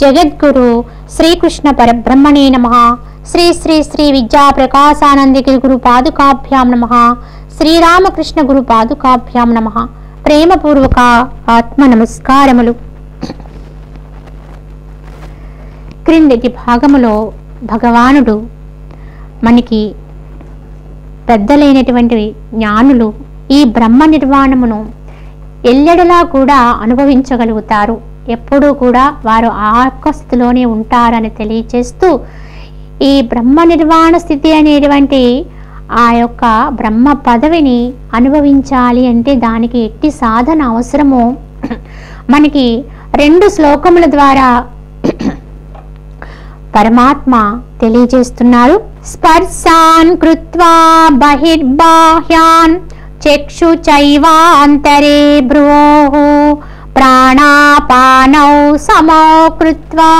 జగద్గురు శ్రీకృష్ణ పరబ్రహ్మణే నమః. శ్రీ శ్రీ శ్రీ విద్యా ప్రకాశానందగిరి గురు పాదుకాభ్యాం నమః. శ్రీరామకృష్ణ గురు పాదుకాభ్యాం నమః. ప్రేమపూర్వక ఆత్మ నమస్కారములు. క్రిందటి భాగములో భగవానుడు మనకి పెద్దలైనటువంటి జ్ఞానులు ఈ బ్రహ్మ నిర్వాణమును ఎల్లెడలా కూడా అనుభవించగలుగుతారు, ఎప్పుడూ కూడా వారు ఆకస్తులోనే ఉంటారని తెలియచేస్తూ, ఈ బ్రహ్మ నిర్వాణ స్థితి అనేటువంటి ఆ యొక్క బ్రహ్మ పదవిని అనుభవించాలి అంటే దానికి ఎట్టి సాధన అవసరమో మనకి 2 శ్లోకముల ద్వారా పరమాత్మ తెలియజేస్తున్నారు. స్పర్శాన్ కృత్వా బహిర్బాహ్యాన్ చక్షు చైవాంతరే భ్రువోః ప్రాణాపానౌ సమో కృత్వా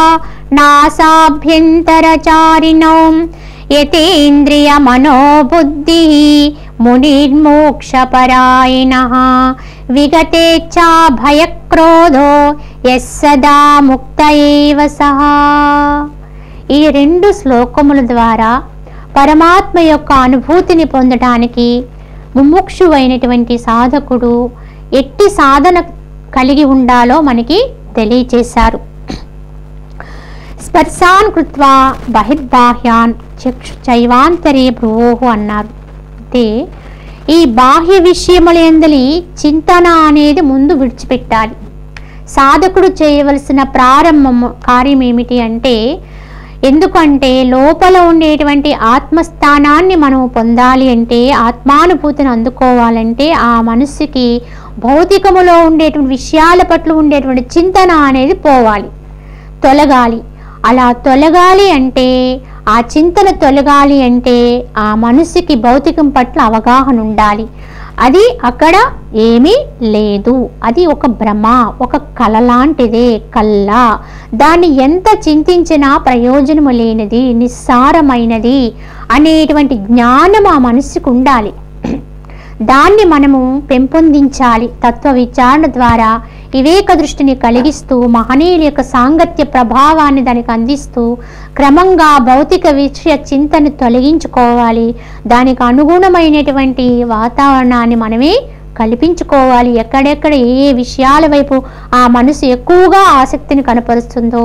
నాసాభ్యంతరచారిణౌ యతేంద్రియ మనోబుద్ధి మునిర్మోక్షపరాయణః విగతేచ్ఛా భయక్రోధో యస్సదా ముక్త ఏవ సః. ఈ 2 శ్లోకముల ద్వారా పరమాత్మ యొక్క అనుభూతిని పొందడానికి ముముక్షువైనటువంటి సాధకుడు ఎట్టి సాధన కలిగి ఉండాలో మనకి తెలియచేశారు. స్పర్శాన్ కృత్వా బహిర్బాహ్యాన్ చక్షు చైవాంతరే భ్రువోః అన్నారు. అంటే ఈ బాహ్య విషయములందలి చింతన అనేది ముందు విడిచిపెట్టాలి. సాధకుడు చేయవలసిన ప్రారంభము కార్యం ఏమిటి అంటే, ఎందుకంటే లోపల ఉండేటువంటి ఆత్మస్థానాన్ని మనం పొందాలి అంటే, ఆత్మానుభూతిని అందుకోవాలంటే ఆ మనసుకి భౌతికములో ఉండేటువంటి విషయాల పట్ల ఉండేటువంటి చింతన అనేది పోవాలి, తొలగాలి. అలా తొలగాలి అంటే, ఆ చింతన తొలగాలి అంటే ఆ మనసుకి భౌతికం పట్ల అవగాహన ఉండాలి. అది అక్కడ ఏమీ లేదు, అది ఒక భ్రమ, ఒక కళ లాంటిదే, కళ్ళ. దాన్ని ఎంత చింతించినా ప్రయోజనము లేనిది, నిస్సారమైనది అనేటువంటి జ్ఞానం ఆ మనసుకు ఉండాలి. దాన్ని మనము పెంపొందించాలి. తత్వ విచారణ ద్వారా వివేక దృష్టిని కలిగిస్తూ మహనీయుల యొక్క సాంగత్య ప్రభావాన్ని దానికి అందిస్తూ క్రమంగా భౌతిక విషయ చింతను తొలగించుకోవాలి. దానికి అనుగుణమైనటువంటి వాతావరణాన్ని మనమే కల్పించుకోవాలి. ఎక్కడెక్కడ ఏ విషయాల వైపు ఆ మనసు ఎక్కువగా ఆసక్తిని కనపరుస్తుందో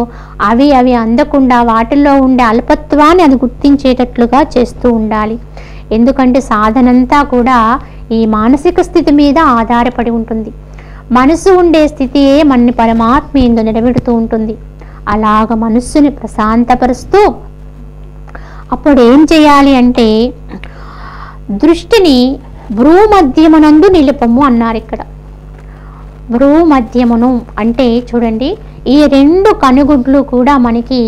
అవి అందకుండా వాటిల్లో ఉండే అల్పత్వాన్ని అది గుర్తించేటట్లుగా చేస్తూ ఉండాలి. ఎందుకంటే సాధనంతా కూడా ఈ మానసిక స్థితి మీద ఆధారపడి ఉంటుంది. మనసు ఉండే స్థితియే మనని పరమాత్మ యందు నిలబెడుతూ ఉంటుంది. అలాగ మనస్సుని ప్రశాంతపరుస్తూ అప్పుడు ఏం చేయాలి అంటే, దృష్టిని భ్రూమధ్యమునందు నిలుపము అన్నారు. ఇక్కడ భ్రూమధ్యమును అంటే చూడండి, ఈ 2 కనుగుడ్లు కూడా మనకి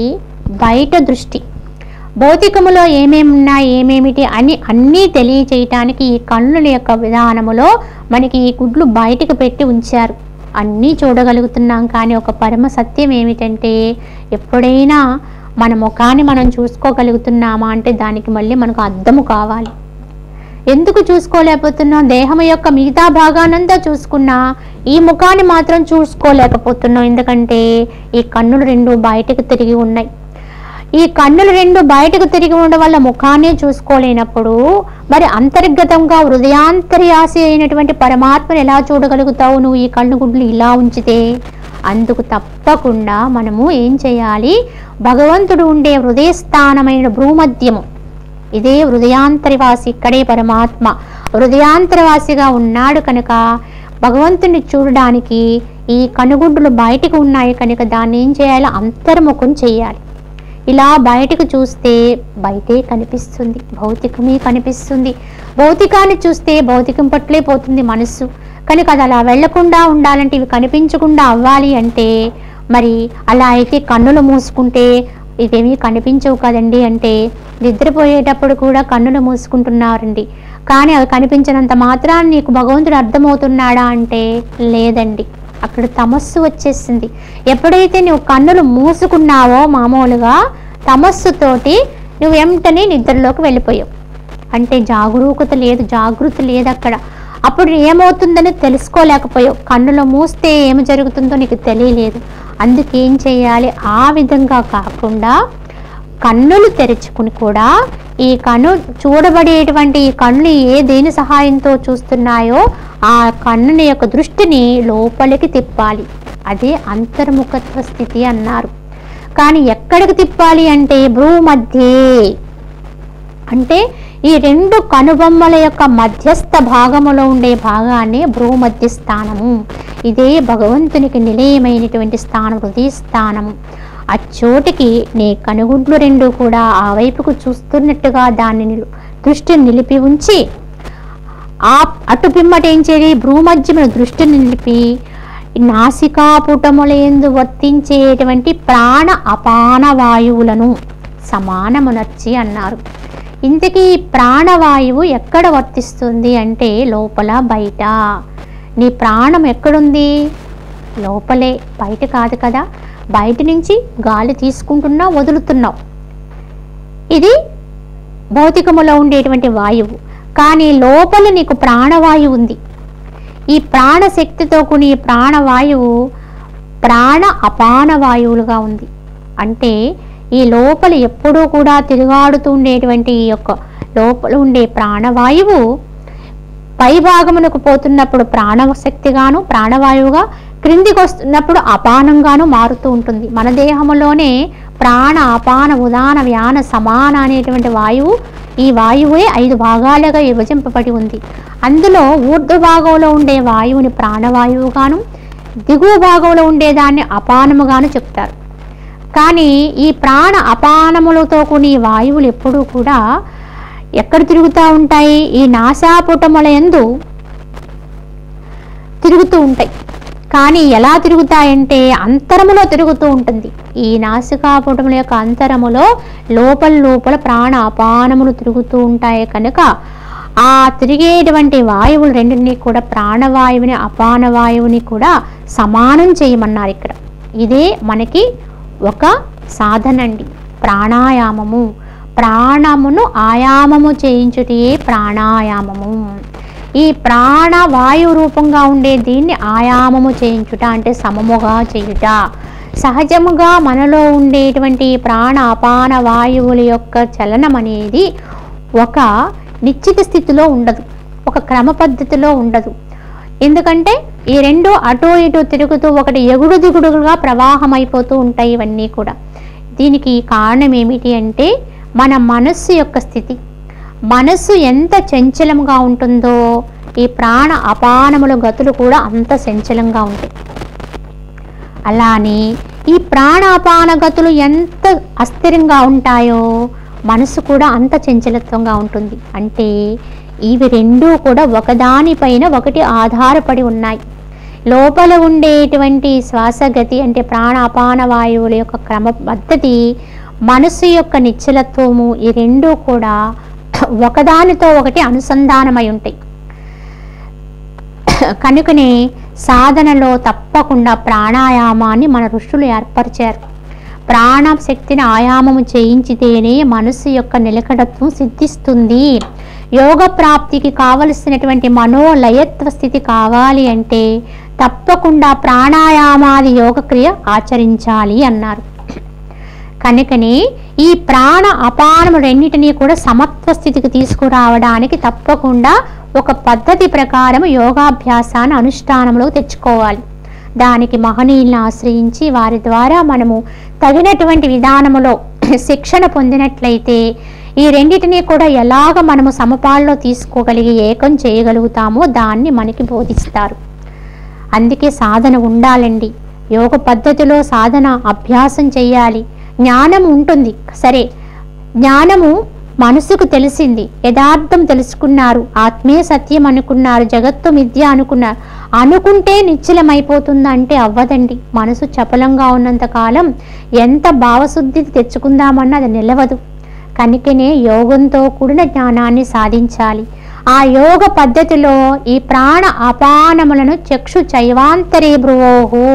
బయట దృష్టి, భౌతికములో ఏమేమున్నాయి ఏమేమిటి అని అన్నీ తెలియచేయటానికి ఈ కన్నుల యొక్క విధానములో మనకి ఈ గుడ్లు బయటకు పెట్టి ఉంచారు. అన్నీ చూడగలుగుతున్నాం. కానీ ఒక పరమ సత్యం ఏమిటంటే, ఎప్పుడైనా మన ముఖాన్ని మనం చూసుకోగలుగుతున్నామా అంటే దానికి మళ్ళీ మనకు అద్దము కావాలి. ఎందుకు చూసుకోలేకపోతున్నాం? దేహం యొక్క మిగతా భాగానంతా చూసుకున్నా ఈ ముఖాన్ని మాత్రం చూసుకోలేకపోతున్నాం. ఎందుకంటే ఈ కన్నులు 2 బయటకు తిరిగి ఉన్నాయి. ఈ కన్నులు 2 బయటకు తిరిగి ఉండడం వల్ల ముఖాన్ని చూసుకోలేనప్పుడు మరి అంతర్గతంగా హృదయాంతర్యాసి అయినటువంటి పరమాత్మను ఎలా చూడగలుగుతావు నువ్వు ఈ కళ్ళు గుడ్లు ఇలా ఉంచితే? అందుకు తప్పకుండా మనము ఏం చేయాలి? భగవంతుడు ఉండే హృదయస్థానమైన భ్రూమధ్యము, ఇదే హృదయాంతర్వాసి, ఇక్కడే పరమాత్మ హృదయాంతర్వాసిగా ఉన్నాడు కనుక భగవంతుని చూడడానికి ఈ కనుగుడ్లు బయటకు ఉన్నాయి కనుక దాన్ని ఏం చేయాలి? అంతర్ముఖం చేయాలి. ఇలా బయటకు చూస్తే బయటే కనిపిస్తుంది, భౌతికమే కనిపిస్తుంది. భౌతికాన్ని చూస్తే భౌతికం పట్లే పోతుంది మనస్సు. కనుక అది అలా వెళ్లకుండా ఉండాలంటే, ఇవి కనిపించకుండా అవ్వాలి అంటే మరి అలా అయితే కన్నులు మూసుకుంటే ఇవేమీ కనిపించవు కదండి. అంటే నిద్రపోయేటప్పుడు కూడా కన్నులు మూసుకుంటున్నారండి, కానీ అవి కనిపించినంత మాత్రాన్ని నీకు భగవంతుడు అర్థమవుతున్నాడా అంటే లేదండి. అక్కడ తమస్సు వచ్చేసింది. ఎప్పుడైతే నువ్వు కన్నులు మూసుకున్నావో మామూలుగా తమస్సుతోటి నువ్వు వెంటనే నిద్రలోకి వెళ్ళిపోయావు. అంటే జాగృతి లేదు అక్కడ. అప్పుడు ఏమవుతుందని తెలుసుకోలేకపోయావు. కన్నులు మూస్తే ఏమి జరుగుతుందో నీకు తెలియలేదు. అందుకేం చేయాలి, ఆ విధంగా కాకుండా కన్నులు తెరుచుకుని కూడా ఈ కన్ను చూడబడేటువంటి ఈ కన్ను దేని సహాయంతో చూస్తున్నాయో ఆ కన్నుని యొక్క దృష్టిని లోపలికి తిప్పాలి. అదే అంతర్ముఖత్వ స్థితి అన్నారు. కానీ ఎక్కడికి తిప్పాలి అంటే భ్రూమధ్యే, అంటే ఈ రెండు కనుబొమ్మల యొక్క మధ్యస్థ భాగములో ఉండే భాగాన్ని భ్రూమధ్య స్థానము. ఇదే భగవంతునికి నిలయమైనటువంటి స్థానం, హృదయ స్థానము. ఆ చోటికి నీ కనుగుడ్లు రెండు కూడా ఆ వైపుకు చూస్తున్నట్టుగా దాన్ని దృష్టిని నిలిపి ఉంచి అటు పిమ్మట ఏం చేయాలి, భ్రూమధ్యమును దృష్టిని నిలిపి నాసికాపుటములందు వర్తించేటువంటి ప్రాణ అపాన వాయువులను సమానమునర్చి అన్నారు. ఇంతకీ ప్రాణవాయువు ఎక్కడ వర్తిస్తుంది అంటే లోపల బయట. నీ ప్రాణం ఎక్కడుంది, లోపలే, బయట కాదు కదా. బయట నుంచి గాలి తీసుకుంటున్నావు, వదులుతున్నావు, ఇది భౌతికములో ఉండేటువంటి వాయువు. కానీ లోపల నీకు ప్రాణవాయువు ఉంది. ఈ ప్రాణశక్తితో కూని ప్రాణవాయువు ప్రాణ అపాన వాయువులుగా ఉంది. అంటే ఈ లోపల ఎప్పుడూ కూడా తిరుగాడుతూ ఉండేటువంటి ఈ యొక్క లోపల ఉండే ప్రాణవాయువు పై భాగమునకు పోతున్నప్పుడు ప్రాణశక్తిగాను ప్రాణవాయువుగా, క్రిందికి వస్తున్నప్పుడు అపానంగాను మారుతూ ఉంటుంది. మన దేహంలోనే ప్రాణ అపాన ఉదాన వ్యాన సమాన అనేటువంటి వాయువు, ఈ వాయువే 5 భాగాలుగా విభజింపబడి ఉంది. అందులో ఊర్ధ్వ భాగంలో ఉండే వాయువుని ప్రాణవాయువుగాను, దిగువ భాగంలో ఉండేదాన్ని అపానముగాను చెప్తారు. కానీ ఈ ప్రాణ అపానములతో కూని వాయువులు ఎప్పుడూ కూడా ఎక్కడ తిరుగుతూ ఉంటాయి, ఈ నాసాపుటముల యందు తిరుగుతూ ఉంటాయి. కానీ ఎలా తిరుగుతాయంటే అంతరములో తిరుగుతూ ఉంటుంది. ఈ నాసికాపుటముల యొక్క అంతరములో లోపల ప్రాణ అపానములు తిరుగుతూ ఉంటాయి. కనుక ఆ తిరిగేటువంటి వాయువులు రెండింటినీ కూడా ప్రాణవాయువుని అపాన వాయువుని కూడా సమానం చేయమన్నారు ఇక్కడ. ఇదే మనకి ఒక సాధన అండి, ప్రాణాయామము. ప్రాణమును ఆయామము చేయించుటే ప్రాణాయామము. ఈ ప్రాణవాయు రూపంగా ఉండే దీన్ని ఆయామము చేయించుట అంటే సమముగా చేయుట. సహజముగా మనలో ఉండేటువంటి ప్రాణ అపాన వాయువుల యొక్క చలనం అనేది ఒక నిశ్చిత స్థితిలో ఉండదు, ఒక క్రమ పద్ధతిలో ఉండదు. ఎందుకంటే ఈ రెండు అటు ఇటు తిరుగుతూ ఒకటి ఎగుడు దిగుడుగా ప్రవాహం అయిపోతూ ఉంటాయి. ఇవన్నీ కూడా దీనికి కారణం ఏమిటి అంటే మన మనస్సు యొక్క స్థితి. మనస్సు ఎంత చంచలంగా ఉంటుందో ఈ ప్రాణ అపానముల గతులు కూడా అంత చంచలంగా ఉంటాయి. అలానే ఈ ప్రాణ అపాన గతులు ఎంత అస్థిరంగా ఉంటాయో మనసు కూడా అంత చంచలత్వంగా ఉంటుంది. అంటే ఇవి రెండూ కూడా ఒకదానిపైన ఒకటి ఆధారపడి ఉన్నాయి. లోపల ఉండేటువంటి శ్వాసగతి అంటే ప్రాణ అపాన వాయువుల యొక్క క్రమ పద్ధతి, మనసు యొక్క నిశ్చలత్వము, ఈ రెండూ కూడా ఒకదానితో ఒకటి అనుసంధానమై ఉంటాయి. కనుకనే సాధనలో తప్పకుండా ప్రాణాయామాన్ని మన ఋషులు ఏర్పరిచారు. ప్రాణశక్తిని ఆయామము చేయించితేనే మనసు యొక్క నిలకడత్వం సిద్ధిస్తుంది. యోగ ప్రాప్తికి కావలసినటువంటి మనోలయత్వ స్థితి కావాలి అంటే తప్పకుండా ప్రాణాయామాది యోగక్రియ ఆచరించాలి అన్నారు. కనుకనే ఈ ప్రాణ అపానము రెండింటినీ కూడా సమత్వ స్థితికి తీసుకురావడానికి తప్పకుండా ఒక పద్ధతి ప్రకారం యోగాభ్యాసాన్ని అనుష్ఠానంలో తెచ్చుకోవాలి. దానికి మహనీయులను ఆశ్రయించి వారి ద్వారా మనము తగినటువంటి విధానములో శిక్షణ పొందినట్లయితే ఈ రెండింటినీ కూడా ఎలాగ మనము సమపాల్లో తీసుకోగలిగి ఏకం చేయగలుగుతామో దాన్ని మనకి బోధిస్తారు. అందుకే సాధన ఉండాలండి. యోగ పద్ధతిలో సాధన అభ్యాసం చేయాలి. జ్ఞానం ఉంటుంది సరే, జ్ఞానము మనసుకు తెలిసింది, యథార్థం తెలుసుకున్నారు, ఆత్మే సత్యం అనుకున్నారు, జగత్తు మిథ్య అనుకున్నారు. అనుకుంటే నిశ్చలమైపోతుందా అంటే అవ్వదండి. మనసు చపలంగా ఉన్నంతకాలం ఎంత భావశుద్ధి తెచ్చుకుందామన్నా అది నిలవదు. కనుకనే యోగంతో కూడిన జ్ఞానాన్ని సాధించాలి. ఆ యోగ పద్ధతిలో ఈ ప్రాణ అపానములను చక్షు చైవాంతరే భ్రువోహు,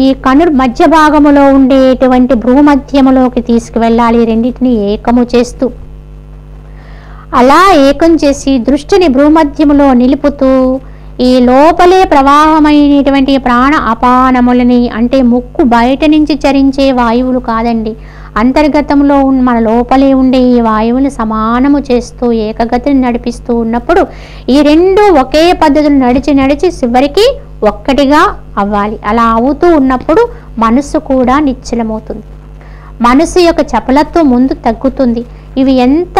ఈ కను మధ్య భాగములో ఉండేటువంటి భ్రూమధ్యములోకి తీసుకువెళ్ళాలి. రెండింటిని ఏకము చేస్తూ అలా ఏకం చేసి దృష్టిని భ్రూమధ్యములో నిలుపుతూ ఈ లోపలే ప్రవాహమైనటువంటి ప్రాణ అపానములని, అంటే ముక్కు బయట నుంచి చరించే వాయువులు కాదండి, అంతర్గతంలో మన లోపలే ఉండే ఈ వాయువులు సమానము చేస్తూ ఏకగతిని నడిపిస్తూ ఉన్నప్పుడు ఈ రెండు ఒకే పద్ధతులు నడిచి చివరికి ఒక్కటిగా అవ్వాలి. అలా అవుతూ ఉన్నప్పుడు మనసు కూడా నిశ్చలమవుతుంది. మనసు యొక్క చపలత్వం ముందు తగ్గుతుంది. ఇవి ఎంత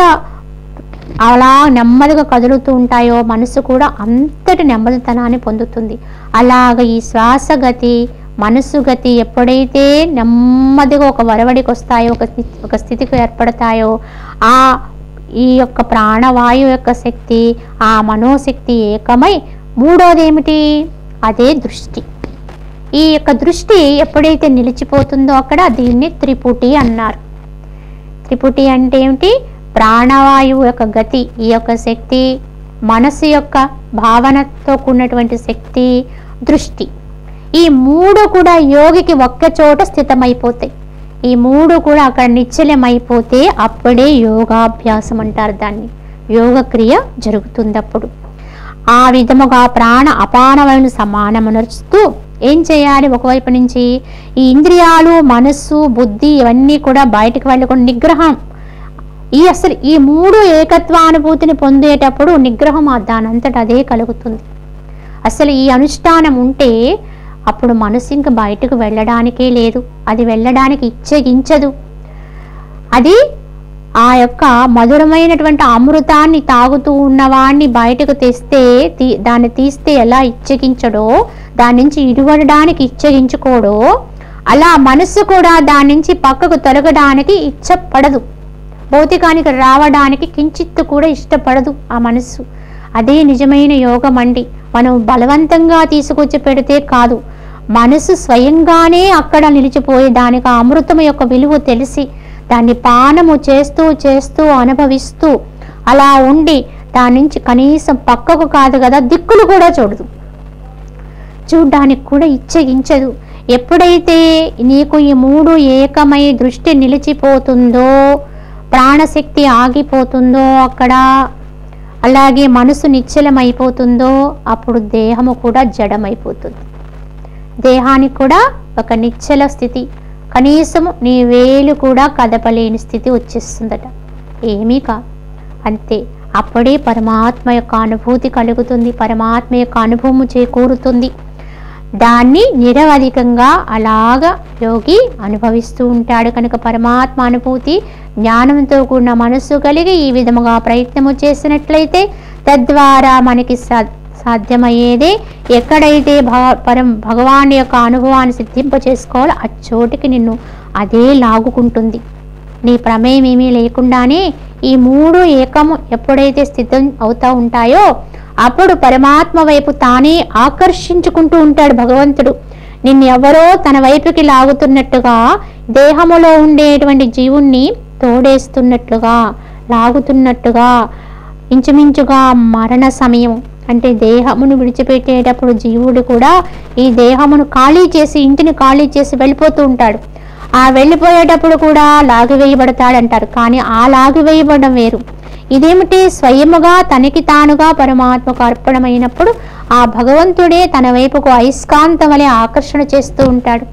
అలా నెమ్మదిగా కదులుతూ ఉంటాయో మనసు కూడా అంతటి నెమ్మదితనాన్ని పొందుతుంది. అలాగ ఈ శ్వాస గతి, మనసు గతి ఎప్పుడైతే నెమ్మదిగా ఒక వరవడికి వస్తాయో, ఒక స్థితికి ఏర్పడతాయో, ఈ యొక్క ప్రాణవాయు యొక్క శక్తి, ఆ మనోశక్తి ఏకమై మూడోది ఏమిటి, అదే దృష్టి. ఈ యొక్క దృష్టి ఎప్పుడైతే నిలిచిపోతుందో అక్కడ దీన్ని త్రిపుటి అన్నారు. త్రిపుటి అంటే ఏమిటి, ప్రాణవాయువు యొక్క గతి, ఈ యొక్క శక్తి, మనసు యొక్క భావనతో కూడినటువంటి శక్తి, దృష్టి, ఈ మూడు కూడా యోగికి ఒక్క చోట స్థితమైపోతాయి. ఈ మూడు కూడా అక్కడ నిశ్చలమైపోతే అప్పుడే యోగాభ్యాసం అంటారు. దాన్ని యోగక్రియ జరుగుతుంది. అప్పుడు ఆ విధముగా ప్రాణ అపానవాయువును సమానమనరుస్తూ ఏం చేయాలి, ఒకవైపు నుంచి ఈ ఇంద్రియాలు, మనస్సు, బుద్ధి ఇవన్నీ కూడా బయటకు వెళ్ళకుండా నిగ్రహం, అసలు ఈ మూడు ఏకత్వానుభూతిని పొందేటప్పుడు నిగ్రహం దానంతట అదే కలుగుతుంది. అసలు ఈ అనుష్ఠానం ఉంటే అప్పుడు మనసు ఇంకా బయటకు వెళ్ళడానికే లేదు, అది వెళ్ళడానికి ఇచ్చగించదు. అది ఆ యొక్క మధురమైనటువంటి అమృతాన్ని తాగుతూ ఉన్నవాడిని బయటకు తెస్తే దాన్ని తీస్తే ఎలా ఇచ్చగించడో, దాని నుంచి ఇరువడడానికి ఇచ్చగించుకోడో, అలా మనసు కూడా దాని నుంచి పక్కకు తొలగడానికి ఇష్టపడదు. భౌతికానికి రావడానికి కించిత్తు కూడా ఇష్టపడదు ఆ మనస్సు. అదే నిజమైన యోగం అండి. మనం బలవంతంగా తీసుకొచ్చి పెడితే కాదు, మనసు స్వయంగానే అక్కడ నిలిచిపోయి దానికి ఆ అమృతం యొక్క విలువ తెలిసి దాన్ని పానము చేస్తూ చేస్తూ అనుభవిస్తూ అలా ఉండి దాని నుంచి కనీసం పక్కకు కాదు కదా దిక్కులు కూడా చూడ్డానికి కూడా ఇచ్చగించదు. ఎప్పుడైతే నీకు ఈ మూడు ఏకమై దృష్టి నిలిచిపోతుందో, ప్రాణశక్తి ఆగిపోతుందో అక్కడ, అలాగే మనసు నిశ్చలమైపోతుందో అప్పుడు దేహము కూడా జడమైపోతుంది. దేహానికి కూడా ఒక నిశ్చల స్థితి, కనీసం నీ వేలు కూడా కదపలేని స్థితి వచ్చేస్తుందట. ఏమీ కాదు, అంతే. అప్పుడే పరమాత్మ యొక్క అనుభూతి కలుగుతుంది, పరమాత్మ యొక్క అనుభవము చేకూరుతుంది. దాన్ని నిరవధికంగా అలాగా యోగి అనుభవిస్తూ ఉంటాడు. కనుక పరమాత్మ అనుభూతి జ్ఞానంతో కూడిన మనస్సు కలిగి ఈ విధముగా ప్రయత్నము చేసినట్లయితే తద్వారా మనకి సాధ్యమయ్యేదే. ఎక్కడైతే భగవాన్ యొక్క అనుభవాన్ని సిద్ధింప చేసుకోవాలో ఆ చోటికి నిన్ను అదే లాగుకుంటుంది. నీ ప్రమేయం ఏమీ లేకుండానే ఈ మూడు ఏకము ఎప్పుడైతే స్థితం అవుతూ ఉంటాయో అప్పుడు పరమాత్మ వైపు తానే ఆకర్షించుకుంటూ ఉంటాడు భగవంతుడు. నిన్ను ఎవరో తన వైపుకి లాగుతున్నట్టుగా, దేహములో ఉండేటువంటి జీవుణ్ణి తోడేస్తున్నట్లుగా, లాగుతున్నట్టుగా, ఇంచుమించుగా మరణ సమయం అంటే దేహమును విడిచిపెట్టేటప్పుడు జీవుడు కూడా ఈ దేహమును ఖాళీ చేసి, ఇంటిని ఖాళీ చేసి వెళ్ళిపోతూ ఉంటాడు. ఆ వెళ్ళిపోయేటప్పుడు కూడా లాగివేయబడతాడంటారు. కానీ ఆ లాగివేయబడడం వేరు. ఇదేమిటి, స్వయముగా తనకి తానుగా పరమాత్మకు అర్పణమైనప్పుడు ఆ భగవంతుడే తన వైపుకు అయస్కాంతం వలె ఆకర్షణ చేస్తూ ఉంటాడు.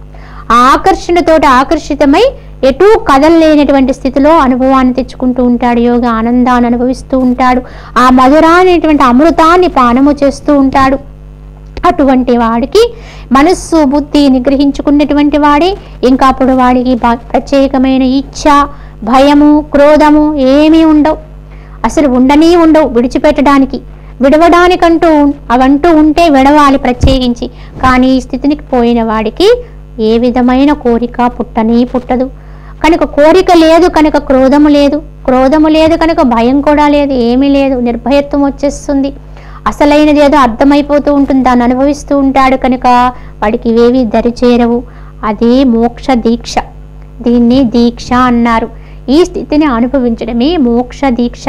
ఆ ఆకర్షణతోటి ఆకర్షితమై ఎటూ కదలలేనటువంటి స్థితిలో అనుభవాన్ని తెచ్చుకుంటూ ఉంటాడు. యోగ ఆనందాన్ని అనుభవిస్తూ ఉంటాడు. ఆ మధురానేటువంటి అమృతాన్ని పానము చేస్తూ ఉంటాడు. అటువంటి వాడికి మనస్సు బుద్ధి నిగ్రహించుకున్నటువంటి వాడే ఇంకా అప్పుడు వాడికి ప్రత్యేకమైన ఇచ్ఛ, భయము, క్రోధము ఏమీ ఉండవు. అసలు ఉండవు విడిచిపెట్టడానికి. విడవడానికంటూ అవంటూ ఉంటే విడవాలి ప్రత్యేకించి. కానీ ఈ స్థితికి పోయిన వాడికి ఏ విధమైన కోరిక పుట్టదు. కనుక కోరిక లేదు కనుక క్రోధము లేదు, క్రోధము లేదు కనుక భయం కూడా లేదు, ఏమీ లేదు. నిర్భయత్వం వచ్చేస్తుంది. అసలైనది ఏదో అర్థమైపోతూ ఉంటుంది, దాన్ని అనుభవిస్తూ ఉంటాడు. కనుక వాడికి ఇవేవి దరిచేరవు. అదే మోక్ష దీక్ష. దీన్ని దీక్ష అన్నారు. ఈ స్థితిని అనుభవించడమే మోక్ష దీక్ష.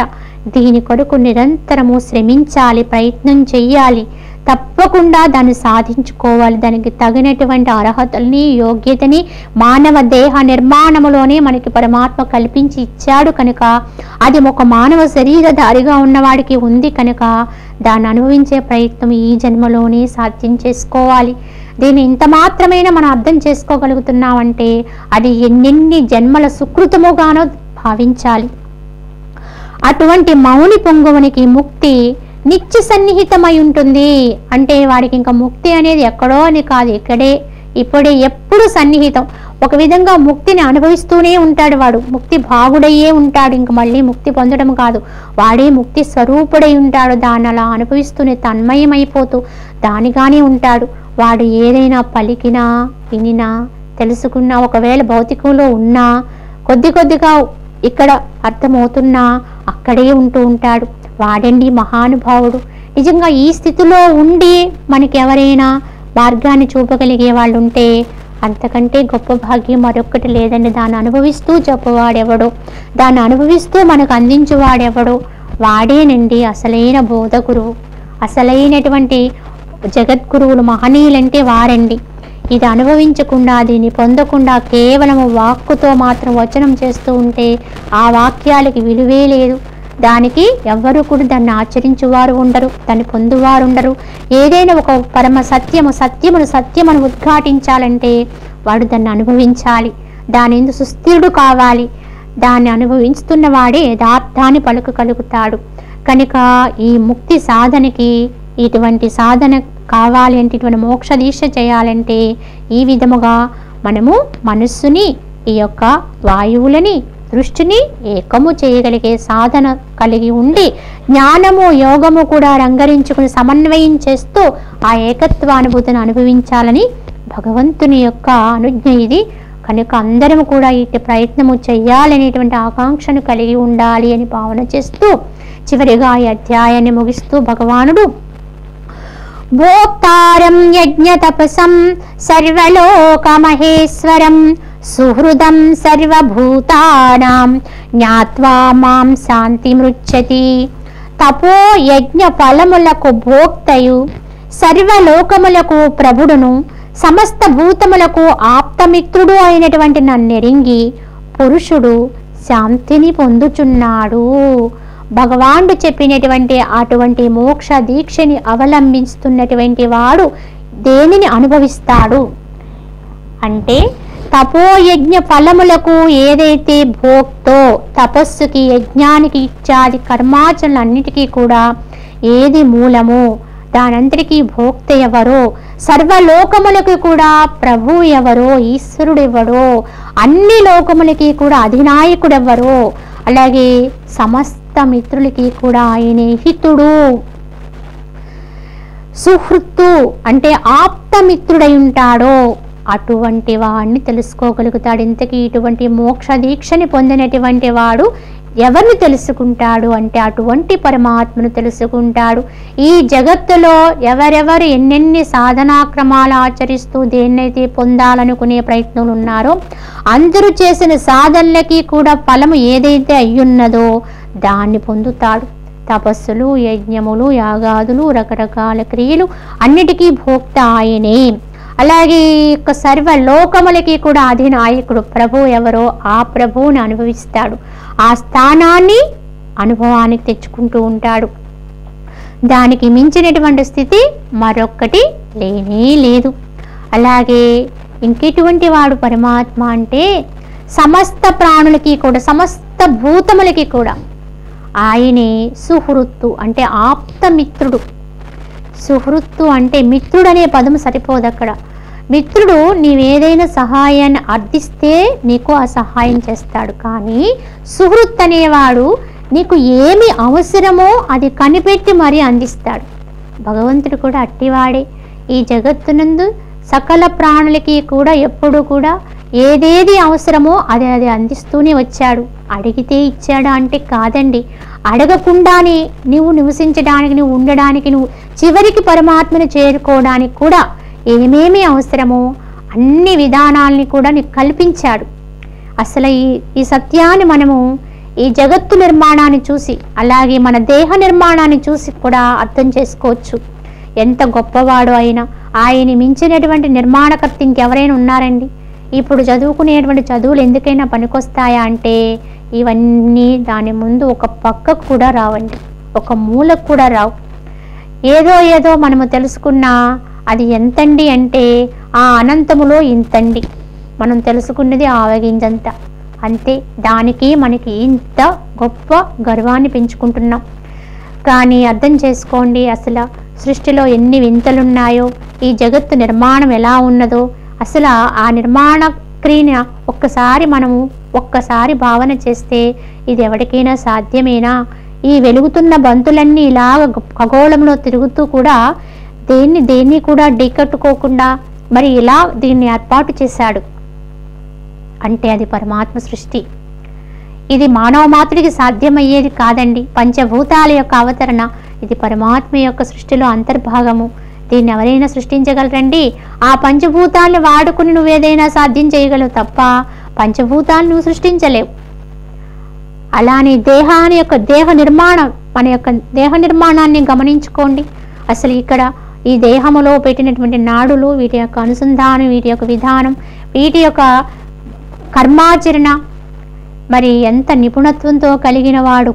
దీని కొరకు నిరంతరము శ్రమించాలి, ప్రయత్నం చెయ్యాలి. తప్పకుండా దాన్ని సాధించుకోవాలి. దానికి తగినటువంటి అర్హతల్ని, యోగ్యతని మానవ దేహ నిర్మాణములోనే మనకి పరమాత్మ కల్పించి ఇచ్చాడు కనుక, అది ఒక మానవ శరీరధారిగా ఉన్నవాడికి ఉంది కనుక దాన్ని అనుభవించే ప్రయత్నం ఈ జన్మలోనే సాధ్యం చేసుకోవాలి. దీన్ని ఇంత మాత్రమైనా మనం అర్థం చేసుకోగలుగుతున్నామంటే అది ఎన్నెన్ని జన్మల సుకృతముగానో భావించాలి. అటువంటి మౌని పొంగువునికి ముక్తి నిత్య సన్నిహితమై ఉంటుంది. అంటే వాడికి ఇంకా ముక్తి అనేది ఎక్కడో అని కాదు, ఇక్కడే ఇప్పుడే ఎప్పుడు సన్నిహితం. ఒక విధంగా ముక్తిని అనుభవిస్తూనే ఉంటాడు వాడు, ముక్తి భాగుడయ్యే ఉంటాడు. ఇంక మళ్ళీ ముక్తి పొందడం కాదు, వాడే ముక్తి స్వరూపుడై ఉంటాడు. దాన్ని అలా అనుభవిస్తూనే తన్మయమైపోతూ దానిగానే ఉంటాడు. వాడు ఏదైనా పలికినా, వినినా, తెలుసుకున్నా, ఒకవేళ భౌతికంలో ఉన్నా, కొద్దిగా ఇక్కడ అర్థమవుతున్నా అక్కడే ఉంటూ ఉంటాడు. వాడండి మహానుభావుడు. నిజంగా ఈ స్థితిలో ఉండి మనకి ఎవరైనా మార్గాన్ని చూపగలిగే వాళ్ళు ఉంటే అంతకంటే గొప్ప భాగ్యం మరొక్కటి లేదండి. దాన్ని అనుభవిస్తూ చెప్పవాడెవడో, దాన్ని అనుభవిస్తూ మనకు అందించేవాడెవడో వాడేనండి అసలైన బోధగురువు, అసలైనటువంటి జగద్గురువులు. మహనీయులంటే వారండి. ఇది అనుభవించకుండా, దీన్ని పొందకుండా కేవలము వాక్కుతో మాత్రం వచనం చేస్తూ ఉంటే ఆ వాక్యాలకి విలువే లేదు. దానికి ఎవ్వరూ కూడా దాన్ని ఆచరించువారు ఉండరు, దాన్ని పొందువారు ఉండరు. ఏదైనా ఒక పరమ సత్యమును ఉద్ఘాటించాలంటే వాడు దాన్ని అనుభవించాలి, దాని ఎందు సుస్థిరుడు కావాలి. దాన్ని అనుభవిస్తున్న వాడే యథార్థాన్ని పలుకగలుగుతాడు. కనుక ఈ ముక్తి సాధనకి ఇటువంటి సాధన కావాలి అంటే, ఇటువంటి మోక్ష దీక్ష చేయాలంటే ఈ విధముగా మనము మనస్సుని, ఈ యొక్క వాయువులని, దృష్టిని ఏకము చేయగలిగే సాధన కలిగి ఉండి జ్ఞానము, యోగము కూడా రంగరించుకుని సమన్వయం చేస్తూ ఆ ఏకత్వానుభూతిని అనుభవించాలని భగవంతుని యొక్క అనుజ్ఞ ఇది. కనుక అందరం కూడా ఇటు ప్రయత్నము చెయ్యాలనేటువంటి ఆకాంక్షను కలిగి ఉండాలి అని భావన చేస్తూ చివరిగా ఈ అధ్యాయాన్ని ముగిస్తూ భగవానుడు భోక్తారం యజ్ఞ తపసం సర్వలోక మహేశ్వరం సుహృదం సర్వభూతానాం జ్ఞాత్వా మాం శాంతి మృచ్చతి. తపో యజ్ఞ ఫలములకు భోక్తయు, సర్వలోకములకు ప్రభుడును, సమస్త భూతములకు ఆప్తమిత్రుడు అయినటువంటి నన్నెరింగి పురుషుడు శాంతిని పొందుచున్నాడు. భగవానుడు చెప్పినటువంటి అటువంటి మోక్ష దీక్షని అవలంబిస్తున్నటువంటి వాడు దేనిని అనుభవిస్తాడు అంటే, తపోయజ్ఞ ఫలములకు ఏదైతే భోక్తో, తపస్సుకి, యజ్ఞానికి, ఇత్యాది కర్మాచరణలన్నిటికీ కూడా ఏది మూలమో దానంతటికీ భోక్త ఎవరో, సర్వలోకములకి కూడా ప్రభు ఎవరో, ఈశ్వరుడు ఎవరో, అన్ని లోకములకి కూడా అధినాయకుడెవరో, అలాగే సమస్త మిత్రులకి కూడా ఆయనే హితుడు. సుహృత్తు అంటే ఆప్తమిత్రుడై ఉంటాడో అటువంటి వాడిని తెలుసుకోగలుగుతాడు. ఇంతకీ ఇటువంటి మోక్ష దీక్షని పొందినటువంటి వాడు ఎవరిని తెలుసుకుంటాడు అంటే అటువంటి పరమాత్మను తెలుసుకుంటాడు. ఈ జగత్తులో ఎవరెవరు ఎన్నెన్ని సాధనాక్రమాలు ఆచరిస్తూ దేన్నైతే పొందాలనుకునే ప్రయత్నాలు ఉన్నారో అందరూ చేసిన సాధనలకి కూడా ఫలము ఏదైతే అయ్యున్నదో దాన్ని పొందుతాడు. తపస్సులు, యజ్ఞములు, యాగాదులు, రకరకాల క్రియలు అన్నిటికీ భోక్త ఆయనే. అలాగే సర్వలోకములకి కూడా అధినాయకుడు ప్రభు ఎవరో ఆ ప్రభువుని అనుభవిస్తాడు. ఆ స్థానాన్ని అనుభవానికి తెచ్చుకుంటూ ఉంటాడు. దానికి మించినటువంటి స్థితి మరొక్కటి లేనే లేదు. అలాగే ఇంకెటువంటి వాడు పరమాత్మ అంటే సమస్త ప్రాణులకి కూడా, సమస్త భూతములకి కూడా ఆయనే సుహృత్తు అంటే ఆప్తమిత్రుడు. సుహృత్తు అంటే మిత్రుడు అనే పదం సరిపోదు అక్కడ. మిత్రుడు నీవేదైనా సహాయాన్ని అర్థిస్తే నీకు ఆ సహాయం చేస్తాడు. కానీ సుహృత్ అనేవాడు నీకు ఏమి అవసరమో అది కనిపెట్టి మరీ అందిస్తాడు. భగవంతుడు కూడా అట్టివాడే. ఈ జగత్తునందు సకల ప్రాణులకి కూడా ఎప్పుడు కూడా ఏదేది అవసరమో అది అందిస్తూనే వచ్చాడు. అడిగితే ఇచ్చాడా అంటే కాదండి, అడగకుండానే నువ్వు నివసించడానికి, నువ్వు ఉండడానికి, నువ్వు చివరికి పరమాత్మను చేరుకోవడానికి కూడా ఏమేమి అవసరమో అన్ని విధానాలని కూడా నీకు కల్పించాడు. అసలు ఈ సత్యాన్ని మనము ఈ జగత్తు నిర్మాణాన్ని చూసి, అలాగే మన దేహ నిర్మాణాన్ని చూసి కూడా అర్థం చేసుకోవచ్చు. ఎంత గొప్పవాడు అయినా ఆయన మించినటువంటి నిర్మాణకర్త ఇంకెవరైనా ఉన్నారండి? ఇప్పుడు చదువుకునేటువంటి చదువులు ఎందుకైనా పనికొస్తాయా అంటే ఇవన్నీ దాని ముందు ఒక పక్కకు కూడా రావండి, ఒక మూలకు కూడా రావు. ఏదో మనము తెలుసుకున్నా అది ఎంతండి అంటే ఆ అనంతములో ఇంతండి. మనం తెలుసుకున్నది ఆవగింజంత అంతే. దానికి మనకి ఇంత గొప్ప గర్వాన్ని పెంచుకుంటున్నాం. కానీ అర్థం చేసుకోండి, అసలు సృష్టిలో ఎన్ని వింతలున్నాయో, ఈ జగత్తు నిర్మాణం ఎలా ఉన్నదో, అసలు ఆ నిర్మాణ క్రియని ఒక్కసారి భావన చేస్తే ఇది ఎవరికైనా సాధ్యమేనా? ఈ వెలుగుతున్న బంతులన్నీ ఇలాగ ఖగోళంలో తిరుగుతూ కూడా దేన్ని కూడా ఢీకట్టుకోకుండా మరి ఇలా దీన్ని ఏర్పాటు చేశాడు అంటే అది పరమాత్మ సృష్టి. ఇది మానవ మాత్రుడికి సాధ్యమయ్యేది కాదండి. పంచభూతాల యొక్క అవతరణ ఇది పరమాత్మ యొక్క సృష్టిలో అంతర్భాగము. దీన్ని ఎవరైనా సృష్టించగలరండి? ఆ పంచభూతాలను వాడుకుని నువ్వేదైనా సాధ్యం చేయగలవు తప్ప పంచభూతాలను నువ్వు సృష్టించలేవు. అలానే దేహ నిర్మాణం, మన యొక్క దేహ నిర్మాణాన్ని గమనించుకోండి. అసలు ఇక్కడ ఈ దేహములో పెట్టినటువంటి నాడులు, వీటి యొక్క అనుసంధానం, వీటి యొక్క విధానం, వీటి యొక్క కర్మాచరణ మరి ఎంత నిపుణత్వంతో కలిగిన వాడు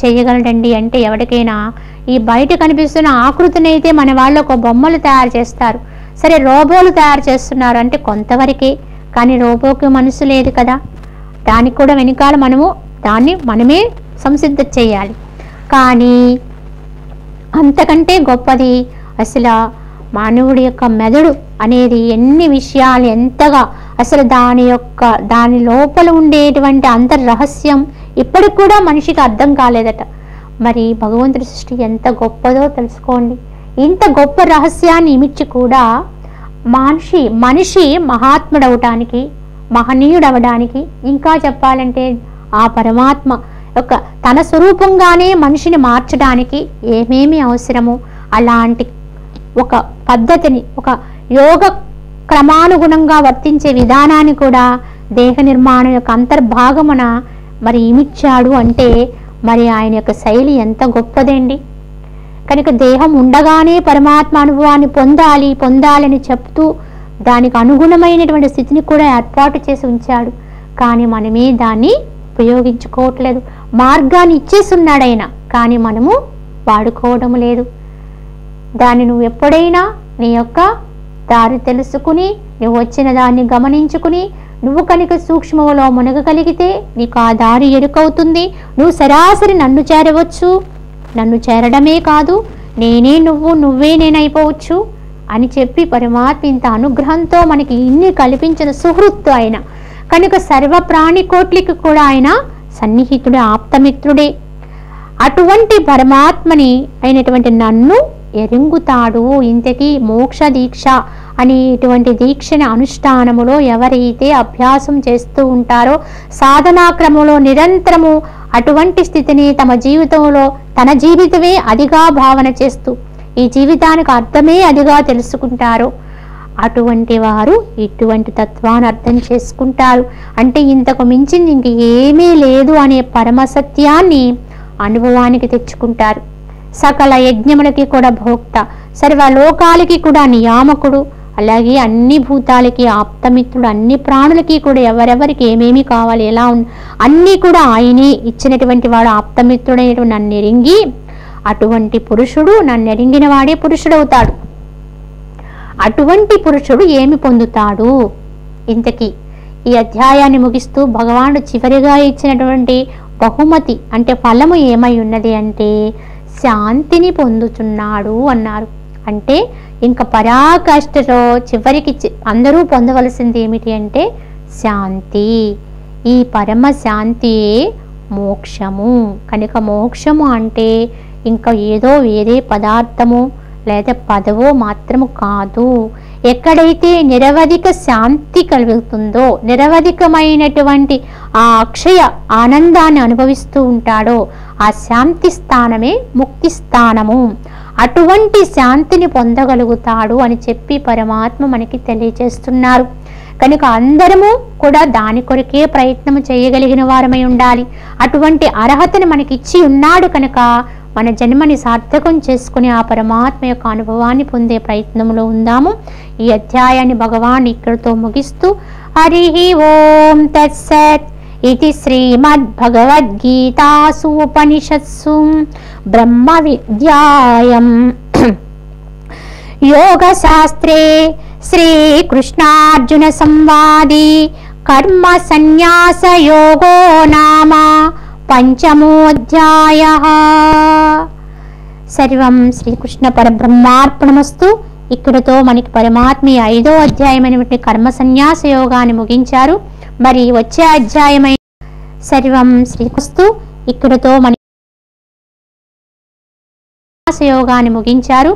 చేయగలడండి అంటే ఎవరికైనా. ఈ బయట కనిపిస్తున్న ఆకృతిని అయితే మన వాళ్ళు ఒక బొమ్మలు తయారు చేస్తారు, సరే రోబోలు తయారు చేస్తున్నారు అంటే కొంతవరకే. కానీ రోబోకి మనసు లేదు కదా, దానికి కూడా వెనకాల దాన్ని మనమే సంసిద్ధ చేయాలి. కానీ అంతకంటే గొప్పది అసలు మానవుడి యొక్క మెదడు అనేది ఎన్ని విషయాలు ఎంతగా అసలు దాని లోపల ఉండేటువంటి అంతర్రహస్యం ఇప్పటికి కూడా మనిషికి అర్థం కాలేదట. మరి భగవంతుడి సృష్టి ఎంత గొప్పదో తెలుసుకోండి. ఇంత గొప్ప రహస్యాన్ని ఇమిడ్చి కూడా మనిషి మహాత్ముడవటానికి, మహనీయుడవడానికి, ఇంకా చెప్పాలంటే ఆ పరమాత్మ యొక్క తన స్వరూపంగానే మనిషిని మార్చడానికి ఏమేమి అవసరమో అలాంటి ఒక పద్ధతిని, ఒక యోగ క్రమానుగుణంగా వర్తించే విధానాన్ని కూడా దేహ నిర్మాణం యొక్క అంతర్భాగమున మరి ఇమిచ్చాడు అంటే మరి ఆయన యొక్క శైలి ఎంత గొప్పదండి. కనుక దేహం ఉండగానే పరమాత్మ అనుభవాన్ని పొందాలని చెప్తూ దానికి అనుగుణమైనటువంటి స్థితిని కూడా ఏర్పాటు చేసి ఉంచాడు. కానీ మనమే దాన్ని ఉపయోగించుకోవట్లేదు. మార్గాన్ని ఇచ్చేస్తున్నాడు ఆయన, కానీ మనము వాడుకోవడం లేదు. దాన్ని నువ్వు ఎప్పుడైనా నీ యొక్క దారి తెలుసుకుని, నువ్వు వచ్చిన దాన్ని గమనించుకుని, నువ్వు కనుక సూక్ష్మంలో మునగగలిగితే నీకు ఆ దారి ఎరుకవుతుంది. నువ్వు సరాసరి నన్ను చేరవచ్చు, నన్ను చేరడమే కాదు నేనే నువ్వే నేనైపోవచ్చు అని చెప్పి పరమాత్మ ఇంత అనుగ్రహంతో మనకి ఇన్ని కల్పించిన సుహృత్తు ఆయన. కనుక సర్వ ప్రాణికోట్లికి కూడా ఆయన సన్నిహితుడే, ఆప్తమిత్రుడే. అటువంటి పరమాత్మని అయినటువంటి నన్ను ఎరింగుతాడు. ఇంతకీ మోక్ష దీక్ష అనేటువంటి దీక్షని అనుష్ఠానములో ఎవరైతే అభ్యాసం చేస్తూ ఉంటారో, సాధనా క్రమంలో నిరంతరము అటువంటి స్థితిని తమ జీవితంలో తన జీవితమే అదిగా భావన చేస్తూ ఈ జీవితానికి అర్థమే అదిగా తెలుసుకుంటారో అటువంటి వారు ఇటువంటి తత్వాన్ని అర్థం చేసుకుంటారు. అంటే ఇంతకు మించింది ఇంక ఏమీ లేదు అనే పరమసత్యాన్ని అనుభవానికి తెచ్చుకుంటారు. సకల యజ్ఞములకి కూడా భోక్త, సర్వలోకాలకి కూడా నియామకుడు, అలాగే అన్ని భూతాలకి ఆప్తమిత్రుడు, అన్ని ప్రాణులకి కూడా ఎవరెవరికి ఏమేమి కావాలి, ఎలా అన్నీ కూడా ఆయనే ఇచ్చినటువంటి వాడు ఆప్తమిత్రుడైనటువంటి నన్ను ఎరింగి, అటువంటి పురుషుడు నన్ను ఎరింగిన వాడే పురుషుడవుతాడు. అటువంటి పురుషుడు ఏమి పొందుతాడు? ఇంతకీ ఈ అధ్యాయాన్ని ముగిస్తూ భగవానుడు చివరిగా ఇచ్చినటువంటి బహుమతి అంటే ఫలము ఏమై ఉన్నది అంటే శాంతిని పొందుతున్నాడు అన్నారు. అంటే ఇంకా పరాకాష్ఠలో చివరికి అందరూ పొందవలసింది ఏమిటి అంటే శాంతి. ఈ పరమ శాంతియే మోక్షము. కనుక మోక్షము అంటే ఇంకా ఏదో వేరే పదార్థము లేదా పదవో మాత్రము కాదు. ఎక్కడైతే నిరవధిక శాంతి కలుగుతుందో, నిరవధికమైనటువంటి ఆ అక్షయ ఆనందాన్ని అనుభవిస్తూ ఉంటాడో ఆ శాంతి స్థానమే ముక్తి స్థానము. అటువంటి శాంతిని పొందగలుగుతాడు అని చెప్పి పరమాత్మ మనకి తెలియజేస్తున్నారు. కనుక అందరము కూడా దాని కొరకే ప్రయత్నం చేయగలిగిన వారమై ఉండాలి. అటువంటి అర్హతను మనకి ఇచ్చి ఉన్నాడు కనుక మన జన్మని సార్థకం చేసుకుని ఆ పరమాత్మ యొక్క అనుభవాన్ని పొందే ప్రయత్నంలో ఉందాము. ఈ అధ్యాయాన్ని భగవాన్ ఇక్కడితో ముగిస్తూ హరి ఓం తత్సత్ ఇది శ్రీమద్భగవద్గీతాసు ఉపనిషత్సు బ్రహ్మ విద్యాయాం యోగశాస్త్రే శ్రీకృష్ణార్జున సంవాదే కర్మ సన్యాస యోగో నామ పంచమోధ్యాయః. సర్వం శ్రీకృష్ణ పరబ్రహ్మార్పణమస్తు. ఇక్కడతో మనకి పరమాత్మ 5వ అధ్యాయమైనటువంటి కర్మ సన్యాస యోగాన్ని ముగించారు. మరి వచ్చే అధ్యాయమైన సర్వం శ్రీకృష్ణ ఇక్కడతో మన యోగాన్ని ముగించారు.